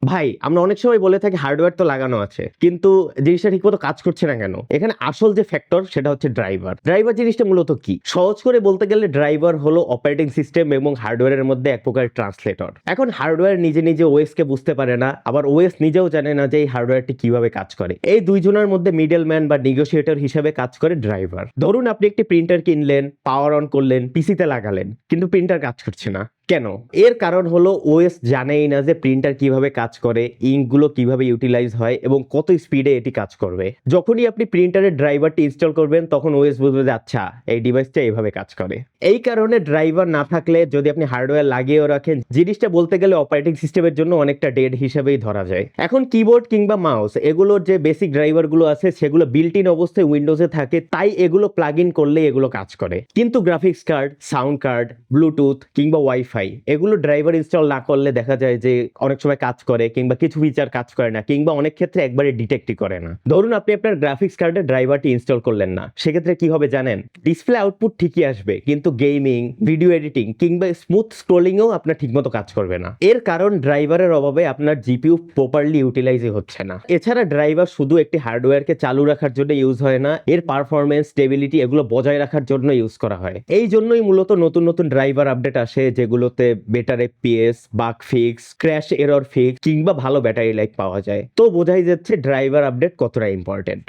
ভাই আমরা অনেক সময় বলে থাকি হার্ডওয়্যার তো লাগানো আছে, কিন্তু জিনিসটা ঠিকমতো কাজ করছে না কেন? এখানে আসল যে ফ্যাক্টর সেটা হচ্ছে ড্রাইভার। ড্রাইভার জিনিসটা মূলত কি? সহজ করে বলতে গেলে ড্রাইভার হলো অপারেটিং সিস্টেম এবং হার্ডওয়্যারের মধ্যে এক প্রকার ট্রান্সলেটর। এখন হার্ডওয়্যার নিজে নিজে ওএস কে বুঝতে পারে না, আবার ওএস নিজেও জানে না যে এই হার্ডওয়্যারটি কিভাবে কাজ করে। এই দুইজনের মধ্যে মিডল ম্যান বা নেগোসিয়েটর হিসেবে কাজ করে ড্রাইভার। ধরুন আপনি একটি প্রিন্টার কিনলেন, পাওয়ার অন করলেন, পিসিতে লাগালেন, কিন্তু প্রিন্টার কাজ করছে না। কেন? এর কারণ হলো ওএস জানেই না যে প্রিন্টার কিভাবে কাজ করে, ইঙ্কগুলো কিভাবে ইউটিলাইজ হয় এবং কত স্পিডে এটি কাজ করবে। যখনই আপনি প্রিন্টারের ড্রাইভারটি ইনস্টল করবেন তখন ওএস বুঝবে যে আচ্ছা এই ডিভাইসটা এইভাবে কাজ করে। এই কারণে ড্রাইভার না থাকলে যদি আপনি হার্ডওয়্যার লাগিয়েও রাখেন, জিনিসটা বলতে গেলে অপারেটিং সিস্টেমের জন্য অনেকটা ডেড হিসেবেই ধরা যায়। এখন কিবোর্ড কিংবা মাউস এগুলোর যে বেসিক ড্রাইভারগুলো আছে সেগুলো বিল্ট ইন অবস্থায় উইন্ডোজে থাকে, তাই এগুলো প্লাগ ইন করলেই এগুলো কাজ করে। কিন্তু graphics card, sound card, Bluetooth কিংবা ওয়াইফাই এগুলো ড্রাইভার ইনস্টল না করলে দেখা যায় যে অনেক সময় কাজ করে কিংবা কিছু ফিচার কাজ করে না, কিংবা অনেক ক্ষেত্রে একবারে ডিটেক্টই করে না। ধরুন আপনি আপনার গ্রাফিক্স কার্ডে ড্রাইভারটি ইনস্টল করলেন না, সেক্ষেত্রে কি হবে জানেন? ডিসপ্লে আউটপুট ঠিকই আসবে, কিন্তু গেমিং, ভিডিও এডিটিং কিংবা স্মুথ স্ক্রোলিংও আপনার ঠিকমতো কাজ করবে না। এর কারণ ড্রাইভারের অভাবে আপনার জিপিইউ প্রপারলি ইউটিলাইজই হচ্ছে না। এছাড়া ড্রাইভার শুধু একটি হার্ডওয়্যারকে চালু রাখার জন্য ইউজ হয় না, এর পারফরমেন্স, স্টেবিলিটি এগুলো বজায় রাখার জন্য ইউজ করা হয়। এই জন্যই মূলত নতুন নতুন ড্রাইভার আপডেট আসে, যেগুলোতে better FPS, bug fix, crash error fix কিংবা ভালো ব্যাটারি লাইফ পাওয়া যায়। তো বোঝাই যাচ্ছে ড্রাইভার আপডেট কতটা ইম্পর্টেন্ট।